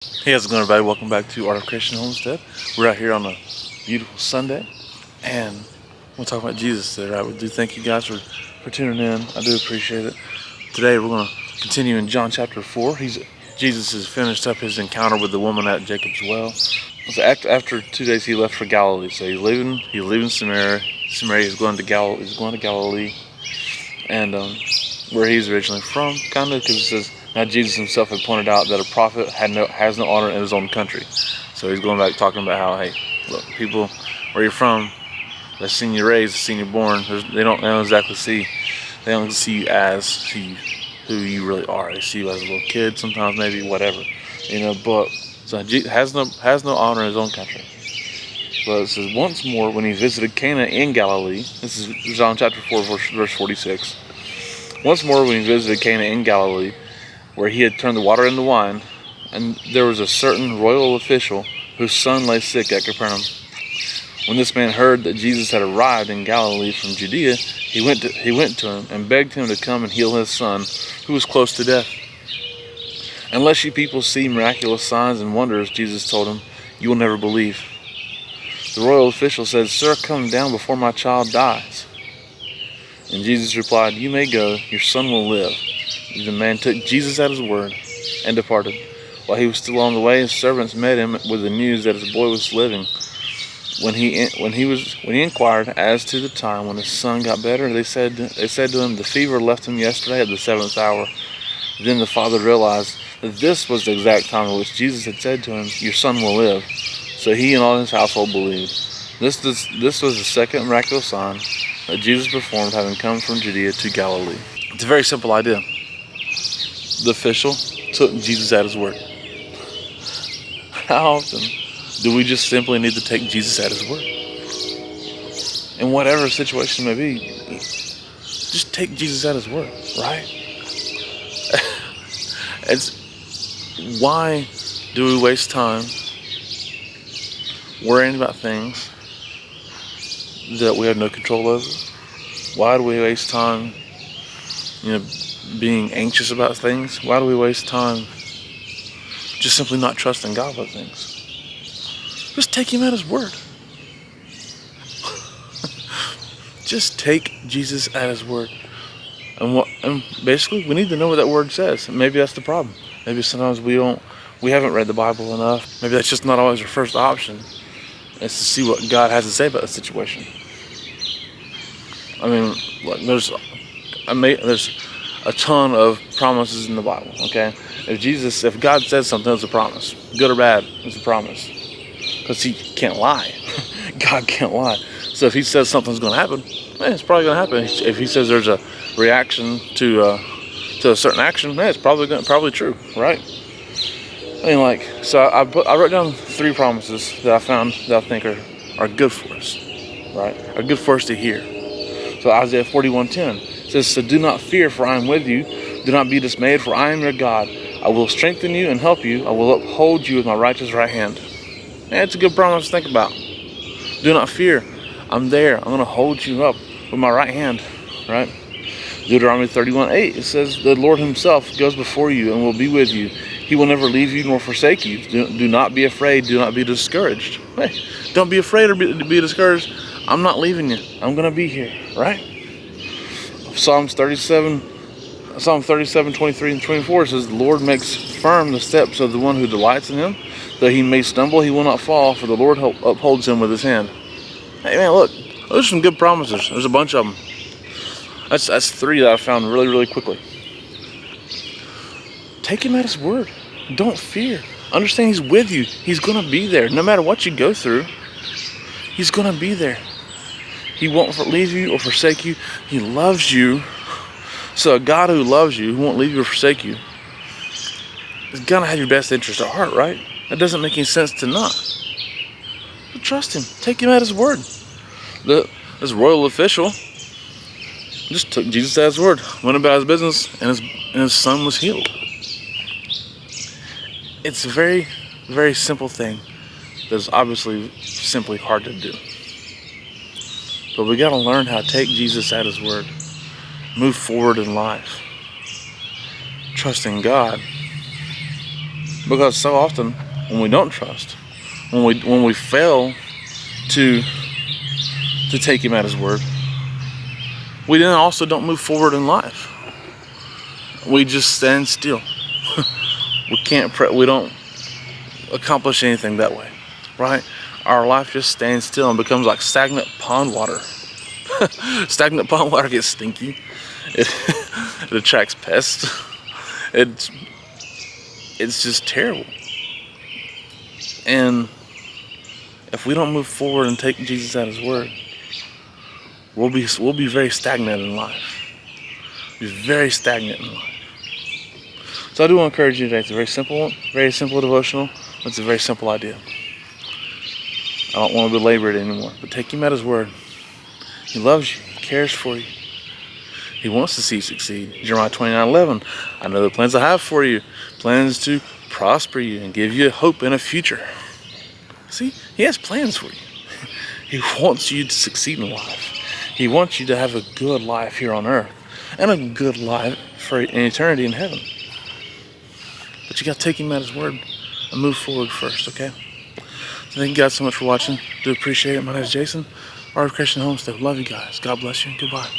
Hey, how's it going, everybody? Welcome back to Art of Christian Homestead. We're out here on a beautiful Sunday, and we'll talk about Jesus today, right? We do thank you guys for tuning in. I do appreciate it. Today, we're going to continue in John chapter 4. Jesus has finished up his encounter with the woman at Jacob's well. So after 2 days, he left for Galilee. So he's leaving Samaria. Samaria is going to Galilee. He's going to Galilee, and where he's originally from, kind of, because it says, now Jesus himself had pointed out that a prophet has no honor in his own country. So he's going back talking about how, hey, look, people where you're from, they've seen you raised, they've seen you born. They don't exactly see, they don't see you as who you really are. They see you as a little kid, sometimes maybe whatever, But so Jesus has no honor in his own country. But it says, once more when he visited Cana in Galilee. This is John chapter 4, verse 46. Once more when he visited Cana in Galilee, where he had turned the water into wine, and there was a certain royal official whose son lay sick at Capernaum. When this man heard that Jesus had arrived in Galilee from Judea, he went to him and begged him to come and heal his son, who was close to death. Unless you people see miraculous signs and wonders, Jesus told him, you will never believe. The royal official said, Sir, come down before my child dies. And Jesus replied, you may go, your son will live. The man took Jesus at his word and departed. While he was still on the way, his servants met him with the news that his boy was living. When he inquired as to the time when his son got better, they said to him, the fever left him yesterday at the 7th hour. Then the father realized that this was the exact time at which Jesus had said to him, your son will live. So he and all his household believed. This was the second miraculous sign that Jesus performed, having come from Judea to Galilee. It's a very simple idea. The official took Jesus at his word. How often do we just simply need to take Jesus at his word? In whatever situation may be, just take Jesus at his word, right? Why do we waste time worrying about things that we have no control over? Why do we waste time, being anxious about things? Why do we waste time just simply not trusting God about things? Just take him at his word. Just take Jesus at his word. And basically we need to know what that word says. Maybe that's the problem. Maybe sometimes we haven't read the Bible enough. Maybe that's just not always our first option. It's to see what God has to say about the situation. I mean, look, there's a ton of promises in the Bible, okay? If God says something, it's a promise. Good or bad, it's a promise. Because he can't lie. God can't lie. So if he says something's going to happen, it's probably going to happen. If he says there's a reaction to a certain action, it's probably true, right? I mean, so I wrote down 3 promises that I found that I think are good for us, right? Are good for us to hear. So Isaiah 41:10 says, so do not fear, for I am with you. Do not be dismayed, for I am your God. I will strengthen you and help you. I will uphold you with my righteous right hand. And it's a good promise to think about. Do not fear. I'm there. I'm going to hold you up with my right hand, right? Deuteronomy 31:8, it says, the Lord himself goes before you and will be with you. He will never leave you nor forsake you. Do not be afraid. Do not be discouraged. Hey, don't be afraid or be discouraged. I'm not leaving you. I'm going to be here, right? Psalm 37:23 and 24 says, the Lord makes firm the steps of the one who delights in him. Though he may stumble, he will not fall, for the Lord upholds him with his hand. Hey man, look, those are some good promises. There's a bunch of them. That's 3 that I found really, really quickly. Take him at his word. Don't fear. Understand he's with you. He's going to be there. No matter what you go through, he's going to be there. He won't leave you or forsake you. He loves you. So a God who loves you, who won't leave you or forsake you, is going to have your best interest at heart, right? That doesn't make any sense to not. But trust him. Take him at his word. This royal official just took Jesus at his word, went about his business, and his son was healed. It's a very, very simple thing that's obviously simply hard to do. But we got to learn how to take Jesus at his word, move forward in life, trusting God, Because so often when we don't trust, when we fail to take him at his word, we then also don't move forward in life. We just stand still. We don't accomplish anything that way, right? Our life just stands still and becomes like stagnant pond water. Stagnant pond water gets stinky. It attracts pests. It's just terrible. And if we don't move forward and take Jesus at his word, we'll be very stagnant in life. Be very stagnant in life. So I do want to encourage you today. It's a very simple one, very simple devotional. It's a very simple idea. I don't want to belabor it anymore, but take him at his word. He loves you. He cares for you. He wants to see you succeed. Jeremiah 29:11. I know the plans I have for you, plans to prosper you and give you a hope and a future. See, he has plans for you. He wants you to succeed in life. He wants you to have a good life here on earth and a good life for an eternity in heaven. But you got to take him at his word and move forward first, okay? So thank you guys so much for watching. Do appreciate it. My name is Jason, Art of Christian Homestead. Love you guys. God bless you and goodbye.